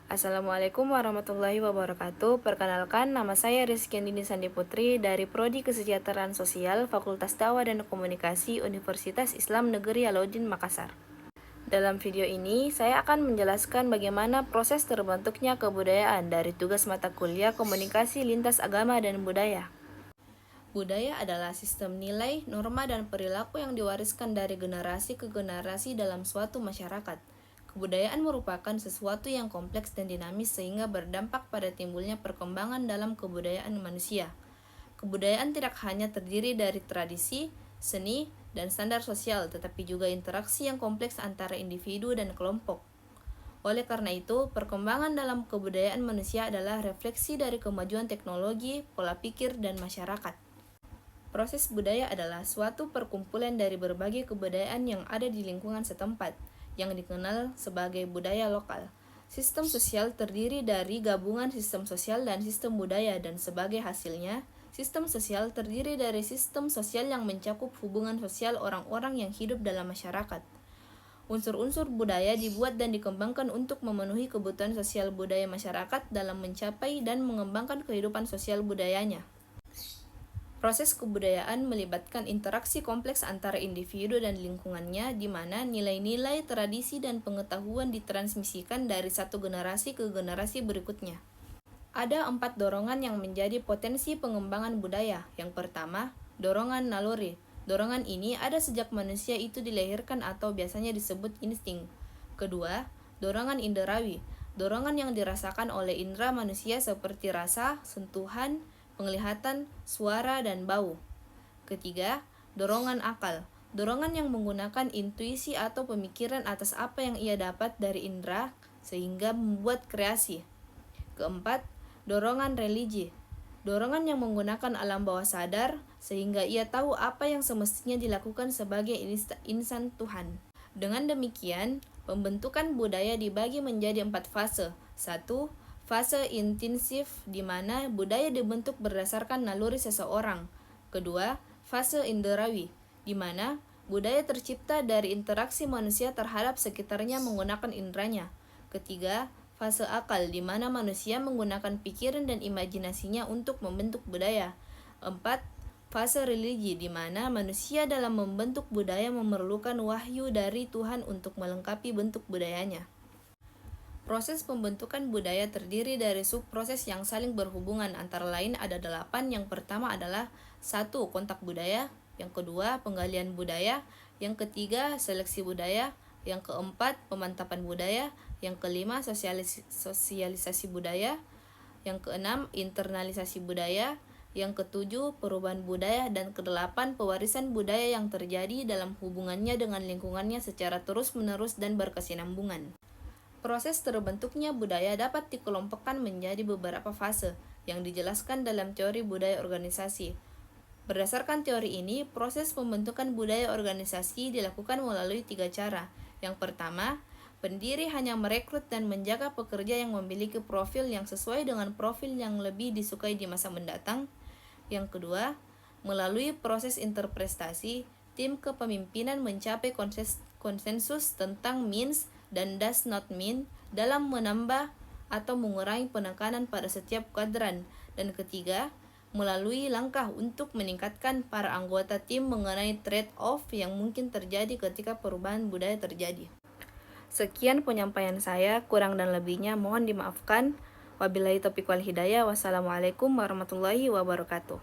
Assalamualaikum warahmatullahi wabarakatuh. Perkenalkan, nama saya Rizky Andini Sandi Putri dari Prodi Kesejahteraan Sosial Fakultas Dakwah dan Komunikasi Universitas Islam Negeri Alauddin Makassar. Dalam video ini, saya akan menjelaskan bagaimana proses terbentuknya kebudayaan dari tugas mata kuliah Komunikasi Lintas Agama dan Budaya. Budaya adalah sistem nilai, norma, dan perilaku yang diwariskan dari generasi ke generasi dalam suatu masyarakat. Kebudayaan merupakan sesuatu yang kompleks dan dinamis sehingga berdampak pada timbulnya perkembangan dalam kebudayaan manusia. Kebudayaan tidak hanya terdiri dari tradisi, seni, dan standar sosial, tetapi juga interaksi yang kompleks antara individu dan kelompok. Oleh karena itu, perkembangan dalam kebudayaan manusia adalah refleksi dari kemajuan teknologi, pola pikir, dan masyarakat. Proses budaya adalah suatu perkumpulan dari berbagai kebudayaan yang ada di lingkungan setempat, yang dikenal sebagai budaya lokal. Sistem sosial terdiri dari gabungan sistem sosial dan sistem budaya, dan sebagai hasilnya, sistem sosial terdiri dari sistem sosial yang mencakup hubungan sosial orang-orang yang hidup dalam masyarakat. Unsur-unsur budaya dibuat dan dikembangkan untuk memenuhi kebutuhan sosial budaya masyarakat dalam mencapai dan mengembangkan kehidupan sosial budayanya. Proses kebudayaan melibatkan interaksi kompleks antara individu dan lingkungannya, di mana nilai-nilai, tradisi, dan pengetahuan ditransmisikan dari satu generasi ke generasi berikutnya. Ada 4 dorongan yang menjadi potensi pengembangan budaya. Yang pertama, dorongan naluri. Dorongan ini ada sejak manusia itu dilahirkan atau biasanya disebut insting. Kedua, dorongan inderawi. Dorongan yang dirasakan oleh indera manusia seperti rasa, sentuhan, penglihatan, suara, dan bau. Ketiga, dorongan akal. Dorongan yang menggunakan intuisi atau pemikiran atas apa yang ia dapat dari indera sehingga membuat kreasi. Keempat, dorongan religi. Dorongan yang menggunakan alam bawah sadar sehingga ia tahu apa yang semestinya dilakukan sebagai insan Tuhan. Dengan demikian, pembentukan budaya dibagi menjadi 4 fase. 1. Fase intensif, di mana budaya dibentuk berdasarkan naluri seseorang. Kedua, fase inderawi, di mana budaya tercipta dari interaksi manusia terhadap sekitarnya menggunakan inderanya. Ketiga, fase akal, di mana manusia menggunakan pikiran dan imajinasinya untuk membentuk budaya. 4. Fase religi, di mana manusia dalam membentuk budaya memerlukan wahyu dari Tuhan untuk melengkapi bentuk budayanya. Proses pembentukan budaya terdiri dari subproses yang saling berhubungan, antara lain ada 8. Yang pertama adalah 1. Kontak budaya. Yang kedua, penggalian budaya. Yang ketiga, seleksi budaya. Yang keempat, pemantapan budaya. Yang kelima, sosialisasi budaya. Yang keenam, internalisasi budaya. Yang ketujuh, perubahan budaya. Dan kedelapan, pewarisan budaya yang terjadi dalam hubungannya dengan lingkungannya secara terus-menerus dan berkesinambungan. Proses terbentuknya budaya dapat dikelompokkan menjadi beberapa fase yang dijelaskan dalam teori budaya organisasi. Berdasarkan teori ini, proses pembentukan budaya organisasi dilakukan melalui 3 cara. Yang pertama, pendiri hanya merekrut dan menjaga pekerja yang memiliki profil yang sesuai dengan profil yang lebih disukai di masa mendatang. Yang kedua, melalui proses interpretasi, tim kepemimpinan mencapai konsensus tentang means dan does not mean dalam menambah atau mengurangi penekanan pada setiap kuadran. Dan ketiga, melalui langkah untuk meningkatkan para anggota tim mengenai trade-off yang mungkin terjadi ketika perubahan budaya terjadi. Sekian penyampaian saya, kurang dan lebihnya mohon dimaafkan. Wabillahi taufiq wal hidayah. Wassalamualaikum warahmatullahi wabarakatuh.